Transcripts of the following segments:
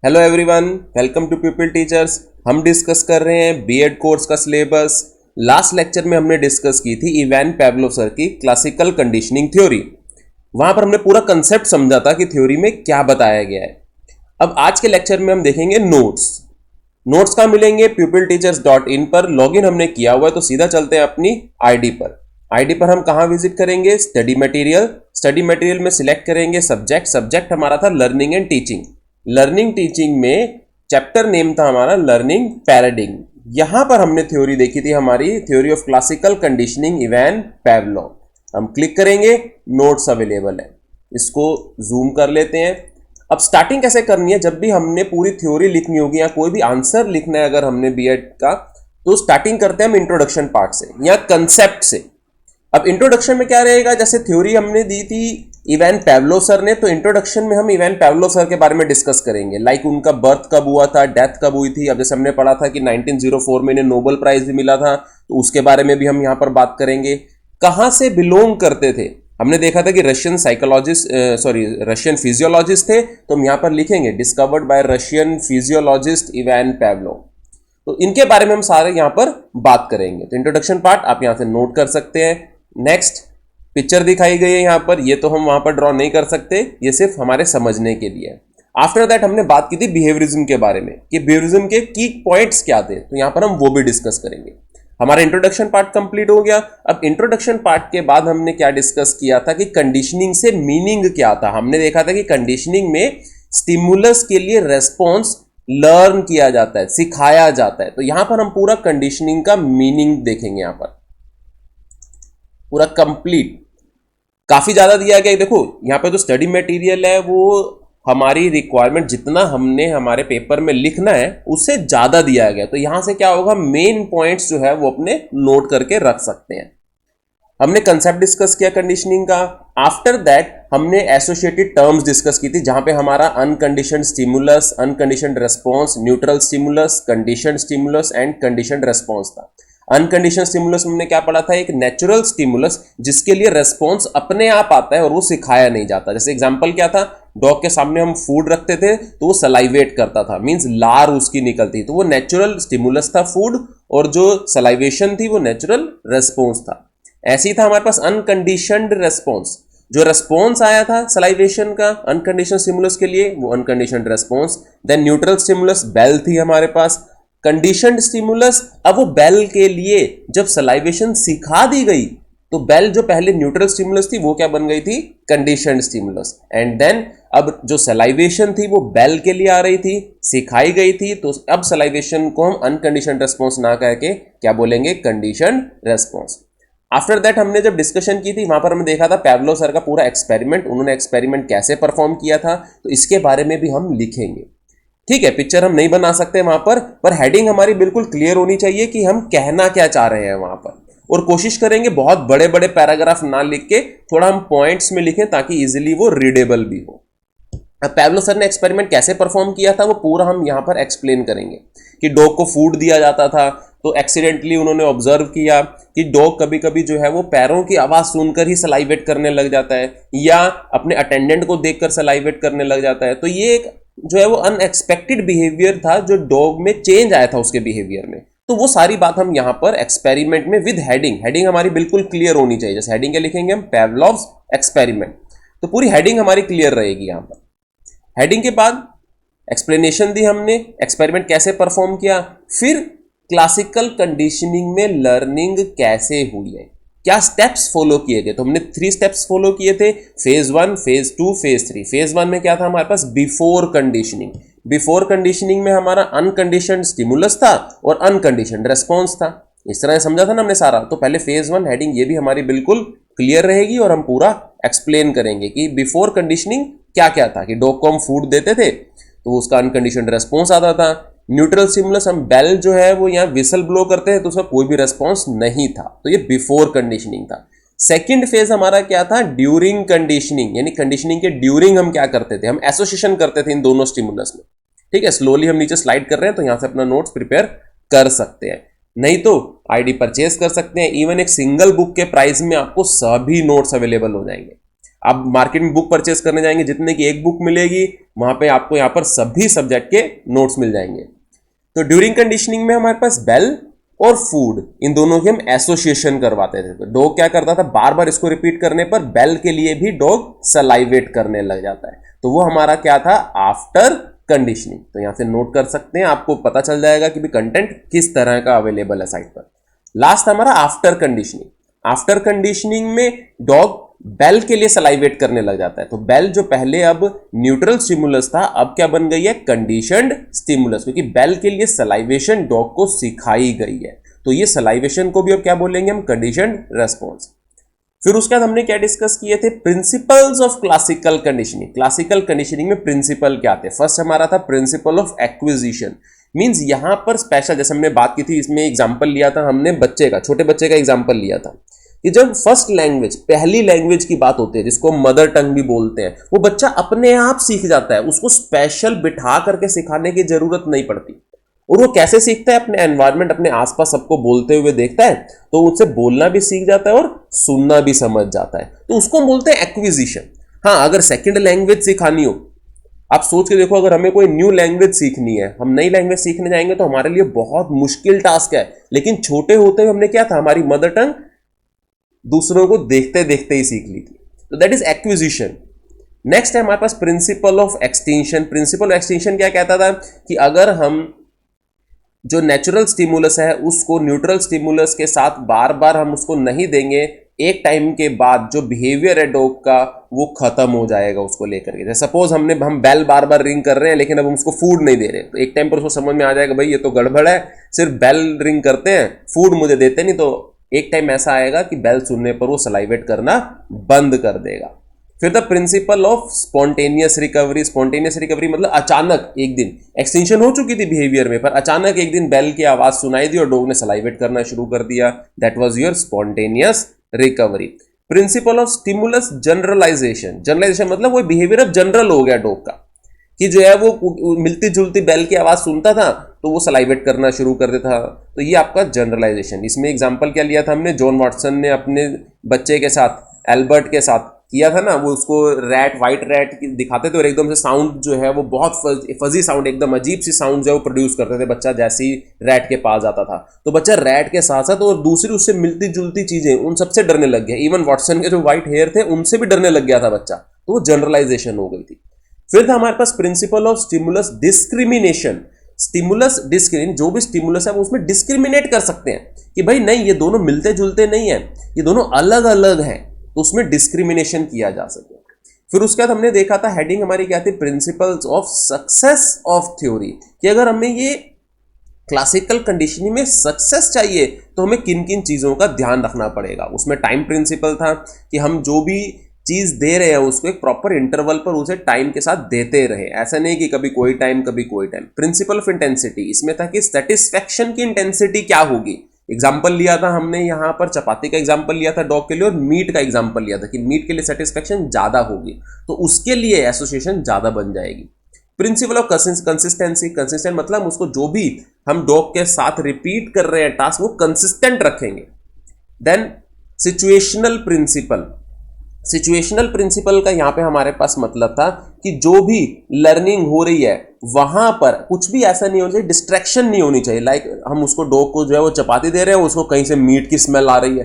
Hello everyone, welcome to people teachers. हम discuss कर रहे हैं बीएड कोर्स का सिलेबस। लास्ट लेक्चर में हमने डिस्कस की थी इवान पाव्लोव सर की क्लासिकल कंडीशनिंग थ्योरी। वहां पर हमने पूरा कंसेप्ट समझा था कि थ्योरी में क्या बताया गया है। अब आज के लेक्चर में हम देखेंगे नोट्स। नोट्स कहाँ मिलेंगे? pupilteachers.in पर लॉगिन हमने किया हुआ है, तो सीधा चलते हैं अपनी आईडी पर। आईडी पर हम कहाँ विजिट करेंगे? Study material. स्टडी मटेरियल में सिलेक्ट करेंगे सब्जेक्ट। सब्जेक्ट हमारा था learning and teaching. Learning teaching में चैप्टर नेम था हमारा लर्निंग पैराडिग्म। यहां पर हमने थ्योरी देखी थी हमारी, theory of classical conditioning Ivan Pavlov. हम क्लिक करेंगे, नोट्स अवेलेबल है। इसको जूम कर लेते हैं। अब स्टार्टिंग कैसे करनी है? जब भी हमने पूरी थ्योरी लिखनी होगी या कोई भी आंसर लिखना है अगर हमने बीएड का, तो स्टार्टिंग करते हैं हम इंट्रोडक्शन पार्ट से या कंसेप्ट से। अब इंट्रोडक्शन में क्या रहेगा? जैसे थ्योरी हमने दी थी इवान पाव्लोव सर ने, तो इंट्रोडक्शन में हम इवान पाव्लोव सर के बारे में डिस्कस करेंगे। लाइक उनका बर्थ कब हुआ था, डेथ कब हुई थी। अब जैसे हमने पढ़ा था कि 1904 में इन्हें नोबेल प्राइज भी मिला था, तो उसके बारे में भी हम यहाँ पर बात करेंगे। कहाँ से बिलोंग करते थे? हमने देखा था कि रशियन साइकोलॉजिस्ट रशियन फिजियोलॉजिस्ट थे, तो हम यहाँ पर लिखेंगे discovered by Russian physiologist Ivan Pavlov. तो इनके बारे में हम सारे यहाँ पर बात करेंगे। तो इंट्रोडक्शन पार्ट आप यहाँ से नोट कर सकते हैं। नेक्स्ट पिक्चर दिखाई गई है यहाँ पर, ये तो हम वहां पर ड्रॉ नहीं कर सकते, ये सिर्फ हमारे समझने के लिए है। आफ्टर दैट हमने बात की थी बिहेवियरिज्म के बारे में कि बिहेवियरिज्म के की पॉइंट्स क्या थे, तो यहाँ पर हम वो भी डिस्कस करेंगे। हमारा इंट्रोडक्शन पार्ट कंप्लीट हो गया। अब इंट्रोडक्शन पार्ट के बाद हमने क्या डिस्कस किया था कि कंडीशनिंग से मीनिंग क्या था। हमने देखा था कि कंडीशनिंग में स्टिमुलस के लिए रेस्पॉन्स लर्न किया जाता है, सिखाया जाता है। तो यहां पर हम पूरा कंडीशनिंग का मीनिंग देखेंगे, यहां पर पूरा कंप्लीट। काफी ज्यादा दिया गया है। देखो यहाँ पे जो स्टडी मटेरियल है वो हमारी रिक्वायरमेंट जितना हमने हमारे पेपर में लिखना है उससे ज्यादा दिया गया। तो यहां से क्या होगा, मेन पॉइंट्स जो है वो अपने नोट करके रख सकते हैं। हमने कंसेप्ट डिस्कस किया कंडीशनिंग का। आफ्टर दैट हमने एसोसिएटेड टर्म्स डिस्कस की थी, जहां पे हमारा unconditioned stimulus, unconditioned response, neutral stimulus, conditioned stimulus and conditioned response था। अनकंडीशनल स्टिमुलस हमने क्या पढ़ा था? एक नेचुरल स्टिमुलस जिसके लिए रेस्पॉन्स अपने आप आता है और वो सिखाया नहीं जाता। जैसे एग्जांपल क्या था? डॉग के सामने हम फूड रखते थे तो वो सलाइवेट करता था, मींस लार उसकी निकलती, तो वो नेचुरल स्टिमुलस था फूड, और जो सलाइवेशन थी वो नेचुरल रेस्पॉन्स था। ऐसे ही था हमारे पास अनकंडीशनड रेस्पॉन्स। जो रेस्पॉन्स आया था सलाइवेशन का अनकंडीशनल स्टिमुलस के लिए, वो unconditioned response. Then neutral stimulus bell थी हमारे पास। कंडीशनड स्टिमुलस, अब वो बेल के लिए जब सलाइवेशन सिखा दी गई तो बेल जो पहले न्यूट्रल स्टिमुलस थी वो क्या बन गई थी? Conditioned stimulus. एंड देन अब जो सलाइवेशन थी वो बेल के लिए आ रही थी, सिखाई गई थी, तो अब सलाइवेशन को हम अनकंडीशनड रेस्पॉन्स ना कह के क्या बोलेंगे? Conditioned response. आफ्टर दैट हमने जब डिस्कशन की थी वहां पर हमने देखा था पाव्लोव सर का पूरा एक्सपेरिमेंट, उन्होंने एक्सपेरिमेंट कैसे परफॉर्म किया था, तो इसके बारे में भी हम लिखेंगे। ठीक है, पिक्चर हम नहीं बना सकते वहां पर हेडिंग हमारी बिल्कुल क्लियर होनी चाहिए कि हम कहना क्या चाह रहे हैं वहां पर। और कोशिश करेंगे बहुत बड़े बड़े पैराग्राफ ना लिख के थोड़ा हम पॉइंट्स में लिखें ताकि इजीली वो रीडेबल भी हो। अब पाव्लोव सर ने एक्सपेरिमेंट कैसे परफॉर्म किया था वो पूरा हम यहां पर एक्सप्लेन करेंगे। कि डॉग को फूड दिया जाता था तो एक्सीडेंटली उन्होंने ऑब्जर्व किया कि डॉग कभी कभी जो है वो पैरों की आवाज सुनकर ही सलाइवेट करने लग जाता है, या अपने अटेंडेंट को देखकर सलाइवेट करने लग जाता है। तो ये एक जो है वो अनएक्सपेक्टेड बिहेवियर था जो डॉग में चेंज आया था उसके बिहेवियर में। तो वो सारी बात हम यहां पर एक्सपेरिमेंट में विद हेडिंग हमारी बिल्कुल क्लियर होनी चाहिए। जैसे हेडिंग क्या लिखेंगे हम? पाव्लोव्स एक्सपेरिमेंट। तो पूरी हेडिंग हमारी क्लियर रहेगी यहां पर। हेडिंग के बाद एक्सप्लेनेशन दी हमने, एक्सपेरिमेंट कैसे परफॉर्म किया, फिर क्लासिकल कंडीशनिंग में लर्निंग कैसे हुई है, क्या स्टेप्स फॉलो किए गए। तो हमने 3 स्टेप्स फॉलो किए थे, फेज 1, फेज 2, फेज 3। फेज 1 में क्या था हमारे पास? Before conditioning. बिफोर कंडीशनिंग में हमारा अनकंडीशनड स्टिमुलस था और अनकंडीशनड रेस्पॉन्स था। इस तरह समझा था ना हमने सारा। तो पहले फेज 1 हेडिंग ये भी हमारी बिल्कुल क्लियर रहेगी और हम पूरा एक्सप्लेन करेंगे कि बिफोर कंडीशनिंग क्या क्या था। कि डॉग को हम फूड देते थे तो उसका अनकंडीशनड रेस्पॉन्स आता था। न्यूट्रल स्टिमुलस, हम बेल जो है वो यहाँ विसल ब्लो करते हैं तो उसका कोई भी रेस्पॉन्स नहीं था, तो ये बिफोर कंडीशनिंग था। सेकंड फेज हमारा क्या था? ड्यूरिंग कंडीशनिंग, यानी कंडीशनिंग के ड्यूरिंग हम क्या करते थे? हम एसोसिएशन करते थे इन दोनों स्टिमुलस में। ठीक है, स्लोली हम नीचे स्लाइड कर रहे हैं तो यहां से अपना नोट्स प्रिपेयर कर सकते हैं, नहीं तो आईडी परचेज कर सकते हैं। इवन एक सिंगल बुक के प्राइस में आपको सभी नोट्स अवेलेबल हो जाएंगे। आप मार्केट में बुक परचेस करने जाएंगे, जितने की एक बुक मिलेगी वहां पे आपको यहाँ पर सभी सब्जेक्ट के नोट्स मिल जाएंगे। तो ड्यूरिंग कंडीशनिंग में हमारे पास बेल और फूड, इन दोनों की हम एसोसिएशन करवाते थे। तो डॉग क्या करता था, बार बार इसको रिपीट करने पर बेल के लिए भी डॉग सलाइवेट करने लग जाता है। तो वो हमारा क्या था, आफ्टर कंडीशनिंग। तो यहां से नोट कर सकते हैं, आपको पता चल जाएगा कि भी कंटेंट किस तरह का अवेलेबल है साइट पर। लास्ट हमारा आफ्टर कंडीशनिंग। आफ्टर कंडीशनिंग में डॉग बेल के लिए सलाइवेट करने लग जाता है। तो बेल जो पहले अब न्यूट्रल स्टिमुलस था, अब क्या बन गई है, कंडीशनड स्टिमुलस, क्योंकि बेल के लिए सलाइवेशन डॉग को सिखाई गई है। तो ये सलाइवेशन को भी अब क्या बोलेंगे हम, कंडीशनड रेस्पॉन्स। फिर उसके बाद हमने क्या डिस्कस किए थे, principles of classical conditioning. Classical conditioning में प्रिंसिपल क्या थे, फर्स्ट हमारा था प्रिंसिपल ऑफ एक्विजिशन। मींस यहां पर स्पेशल, जैसे हमने बात की थी, इसमें एग्जांपल लिया था हमने बच्चे का, छोटे बच्चे का एग्जांपल लिया था कि जब फर्स्ट लैंग्वेज, पहली लैंग्वेज की बात होती है, जिसको मदर टंग भी बोलते हैं, वो बच्चा अपने आप सीख जाता है, उसको स्पेशल बिठा करके सिखाने की जरूरत नहीं पड़ती। और वो कैसे सीखता है, अपने एनवायरनमेंट, अपने आसपास सबको बोलते हुए देखता है, तो उससे बोलना भी सीख जाता है और सुनना भी समझ जाता है। तो उसको बोलते हैं एक्विजिशन। हाँ, अगर सेकंड लैंग्वेज सिखानी हो, आप सोच के देखो, अगर हमें कोई न्यू लैंग्वेज सीखनी है, हम नई लैंग्वेज सीखने जाएंगे तो हमारे लिए बहुत मुश्किल टास्क है। लेकिन छोटे होते हुए हमने क्या था, हमारी मदर टंग दूसरों को देखते देखते ही सीख ली थी। तो दैट इज एक्विजिशन। नेक्स्ट है हमारे पास principle of extension. Principle of extension क्या कहता था कि अगर हम जो नेचुरल स्टिमुलस है उसको न्यूट्रल स्टिमुलस के साथ बार बार हम उसको नहीं देंगे, एक टाइम के बाद जो बिहेवियर है डॉग का वो खत्म हो जाएगा उसको लेकर के। जैसे सपोज हम बेल बार बार रिंग कर रहे हैं, लेकिन अब हम उसको फूड नहीं दे रहे, तो एक टाइम पर उसको समझ में आ जाएगा भाई ये तो गड़बड़ है, सिर्फ बेल रिंग करते हैं, फूड मुझे देते नहीं। तो एक टाइम ऐसा आएगा कि बेल सुनने पर वो सलाइवेट करना बंद कर देगा। फिर the principle of spontaneous recovery. Spontaneous recovery मतलब अचानक एक दिन एक्सटेंशन हो चुकी थी बिहेवियर में, पर अचानक एक दिन बेल की आवाज सुनाई दी और डॉग ने सलाइवेट करना शुरू कर दिया। That was your spontaneous recovery. Principle of stimulus generalisation. Generalisation मतलब वो बिहेवियर अब जनरल हो गया डॉग का, कि जो है वो मिलती जुलती बेल की आवाज सुनता था तो वो सलाइवेट करना शुरू कर देता था। तो ये आपका जनरलाइजेशन। इसमें एग्जांपल क्या लिया था हमने, जॉन वाटसन ने अपने बच्चे के साथ, एल्बर्ट के साथ किया था ना, वो उसको रैट, वाइट रैट दिखाते थे और एकदम से साउंड जो है वो बहुत फजी साउंड, एकदम अजीब सी साउंड जो है वो प्रोड्यूस करते थे बच्चा जैसे ही रैट के पास जाता था। तो बच्चा रैट के साथ साथ और दूसरी उससे मिलती जुलती चीजें उन सबसे डरने लग गया। इवन वाटसन के जो व्हाइट हेयर थे उनसे भी डरने लग गया था बच्चा। तो वो जनरलाइजेशन हो गई थी। फिर था हमारे पास principle of stimulus discrimination. Stimulus discriminate, जो भी स्टिमुलस है वो उसमें डिस्क्रिमिनेट कर सकते हैं कि भाई नहीं ये दोनों मिलते जुलते नहीं है, ये दोनों अलग अलग हैं, तो उसमें डिस्क्रिमिनेशन किया जा सके। फिर उसके बाद हमने देखा था हेडिंग हमारी क्या थी, principles of success of theory, कि अगर हमें ये क्लासिकल कंडीशनिंग में सक्सेस चाहिए तो हमें किन किन चीजों का ध्यान रखना पड़ेगा। उसमें टाइम प्रिंसिपल था कि हम जो भी चीज दे रहे हैं उसको एक प्रॉपर इंटरवल पर उसे टाइम के साथ देते रहे, ऐसा नहीं कि कभी कोई टाइम कभी कोई टाइम। प्रिंसिपल ऑफ इंटेंसिटी, इसमें था कि सेटिस्फेक्शन की इंटेंसिटी क्या होगी। एग्जाम्पल लिया था हमने यहाँ पर, चपाती का एग्जाम्पल लिया था डॉग के लिए, और मीट का एग्जाम्पल लिया था कि मीट के लिए सेटिस्फेक्शन ज्यादा होगी तो उसके लिए एसोसिएशन ज्यादा बन जाएगी। Principle of consistency. कंसिस्टेंट मतलब उसको जो भी हम डॉग के साथ रिपीट कर रहे हैं टास्क वो कंसिस्टेंट रखेंगे। Then situational principle. Situational principle का यहां पे हमारे पास मतलब था कि जो भी लर्निंग हो रही है वहां पर कुछ भी ऐसा नहीं होना चाहिए, डिस्ट्रैक्शन नहीं होनी चाहिए। लाइक हम उसको डॉग को जो है वो चपाती दे रहे हैं, उसको कहीं से मीट की स्मेल आ रही है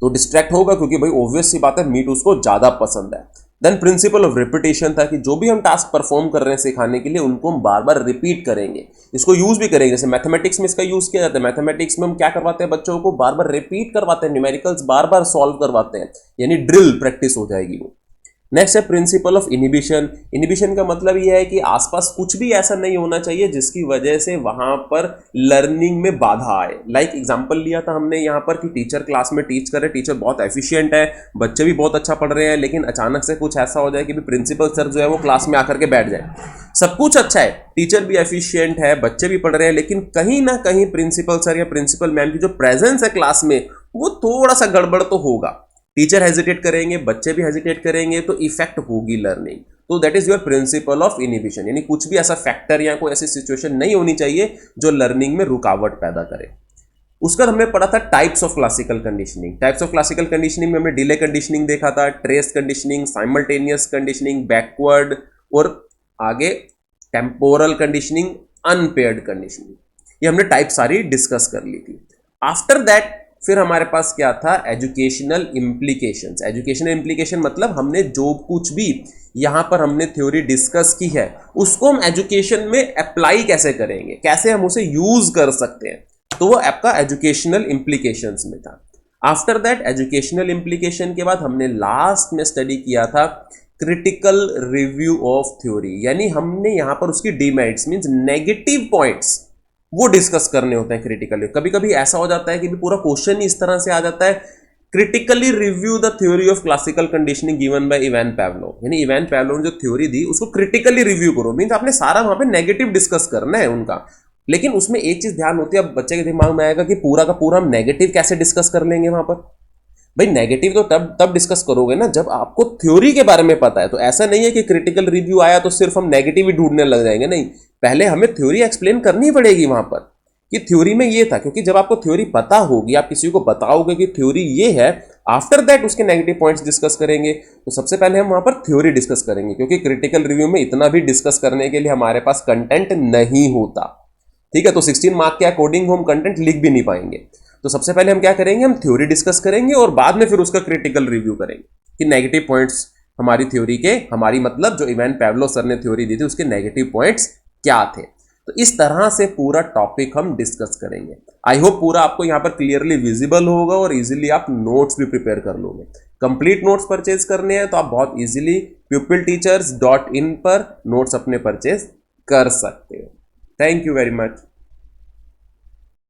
तो डिस्ट्रैक्ट होगा, क्योंकि भाई ऑब्वियस सी बात है मीट उसको ज्यादा पसंद है। देन प्रिंसिपल ऑफ रिपीटेशन था कि जो भी हम टास्क परफॉर्म कर रहे हैं सिखाने के लिए उनको हम बार बार रिपीट करेंगे, इसको यूज भी करेंगे। जैसे मैथमेटिक्स में इसका यूज किया जाता है, मैथमेटिक्स में हम क्या करवाते हैं, बच्चों को बार बार रिपीट करवाते हैं, न्यूमेरिकल्स बार बार सॉल्व करवाते हैं, यानी ड्रिल प्रैक्टिस हो जाएगी वो। नेक्स्ट है प्रिंसिपल ऑफ इनिबिशन। इनिबिशन का मतलब यह है कि आसपास कुछ भी ऐसा नहीं होना चाहिए जिसकी वजह से वहां पर लर्निंग में बाधा आए। लाइक एग्जांपल लिया था हमने यहाँ पर कि टीचर क्लास में टीच करे, टीचर बहुत एफिशिएंट है, बच्चे भी बहुत अच्छा पढ़ रहे हैं, लेकिन अचानक से कुछ ऐसा हो जाए कि प्रिंसिपल सर जो है वो क्लास में आकर के बैठ जाए। सब कुछ अच्छा है, टीचर भी एफिशिएंट है, बच्चे भी पढ़ रहे हैं, लेकिन कहीं ना कहीं प्रिंसिपल सर या प्रिंसिपल मैम की जो प्रेजेंस है क्लास में वो थोड़ा सा गड़बड़ तो होगा। टीचर हेजिटेट करेंगे, बच्चे भी हेजिटेट करेंगे, तो इफेक्ट होगी लर्निंग। तो that is your principle of inhibition, यानी कुछ भी ऐसा फैक्टर या कोई ऐसी सिचुएशन नहीं होनी चाहिए जो लर्निंग में रुकावट पैदा करे। उसका हमने पढ़ा था types of classical conditioning. Types of classical conditioning में हमने डिले कंडीशनिंग देखा था, trace conditioning, simultaneous conditioning, backward और आगे टेम्पोरल कंडीशनिंग, अनपेयर्ड कंडीशनिंग, ये हमने टाइप सारी डिस्कस कर ली थी। आफ्टर दैट फिर हमारे पास क्या था, एजुकेशनल इम्प्लीकेशंस। एजुकेशनल इम्प्लीकेशन मतलब हमने जो कुछ भी यहाँ पर हमने थ्योरी डिस्कस की है उसको हम एजुकेशन में अप्लाई कैसे करेंगे, कैसे हम उसे यूज कर सकते हैं, तो वो आपका एजुकेशनल इम्प्लीकेशंस में था। आफ्टर दैट एजुकेशनल इम्प्लीकेशन के बाद हमने लास्ट में स्टडी किया था क्रिटिकल रिव्यू ऑफ थ्योरी, यानी हमने यहाँ पर उसकी डिमेरिट्स मींस नेगेटिव पॉइंट्स वो डिस्कस करने होते हैं क्रिटिकली। कभी कभी ऐसा हो जाता है कि पूरा क्वेश्चन ही इस तरह से आ जाता है, critically review the theory of classical conditioning given by Ivan Pavlov, यानी इवान पावलोव ने जो थ्योरी दी उसको क्रिटिकली रिव्यू करो, मींस आपने सारा वहां पे नेगेटिव डिस्कस करना है उनका। लेकिन उसमें एक चीज ध्यान होती है, अब बच्चे के दिमाग में आएगा कि पूरा का पूरा हम नेगेटिव कैसे डिस्कस कर लेंगे वहां पर। भाई नेगेटिव तो तब डिस्कस करोगे ना जब आपको थ्योरी के बारे में पता है। तो ऐसा नहीं है कि क्रिटिकल रिव्यू आया तो सिर्फ हम नेगेटिव ही ढूंढने लग जाएंगे, नहीं, पहले हमें थ्योरी एक्सप्लेन करनी पड़ेगी वहां पर कि थ्योरी में ये था। क्योंकि जब आपको थ्योरी पता होगी, आप किसी को बताओगे कि थ्योरी ये है, आफ्टर दैट उसके नेगेटिव पॉइंट्स डिस्कस करेंगे। तो सबसे पहले हम वहां पर थ्योरी डिस्कस करेंगे, क्योंकि क्रिटिकल रिव्यू में इतना भी डिस्कस करने के लिए हमारे पास कंटेंट नहीं होता, ठीक है। तो 16 मार्क के अकॉर्डिंग हम कंटेंट लिख भी नहीं पाएंगे। तो सबसे पहले हम क्या करेंगे, हम थ्योरी डिस्कस करेंगे और बाद में फिर उसका क्रिटिकल रिव्यू करेंगे कि नेगेटिव पॉइंट्स हमारी थ्योरी के, हमारी मतलब जो इवान पावलोव सर ने थ्योरी दी थी उसके नेगेटिव पॉइंट्स क्या थे। तो इस तरह से पूरा टॉपिक हम डिस्कस करेंगे। आई होप पूरा आपको यहाँ पर क्लियरली विजिबल होगा और इजीली आप नोट्स भी प्रिपेयर कर लोगे। कंप्लीट नोट्स परचेज करने हैं तो आप बहुत इजीली pupilteachers.in पर नोट्स अपने परचेज कर सकते हो। Thank you very much.